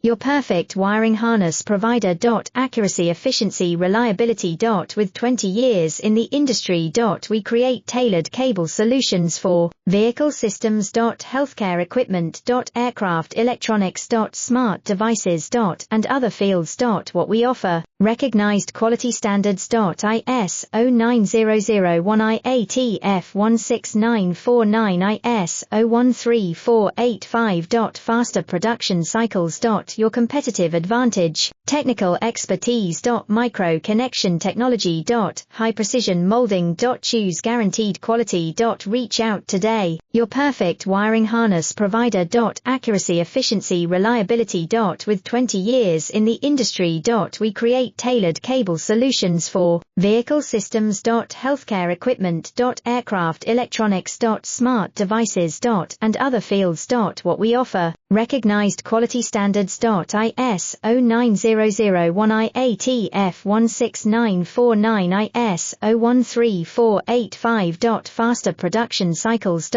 your perfect wiring harness provider. Accuracy, efficiency, reliability. With 20 years in the industry. We create tailored cable solutions for vehicle systems. Healthcare equipment. Aircraft electronics. Smart devices. And other fields. What we offer, recognized quality standards. ISO 9001 IATF 16949 ISO 13485. Faster production cycles. Your competitive advantage, technical expertise. Micro connection technology. High precision molding. Choose guaranteed quality. Reach out today, your perfect wiring harness provider. Accuracy, efficiency, reliability. With 20 years in the industry. We create tailored cable solutions for vehicle systems. Healthcare equipment. Aircraft electronics. Smart devices. And other fields. What we offer, recognized quality standards. ISO 9001 IATF 16949 ISO 13485. Faster production cycles.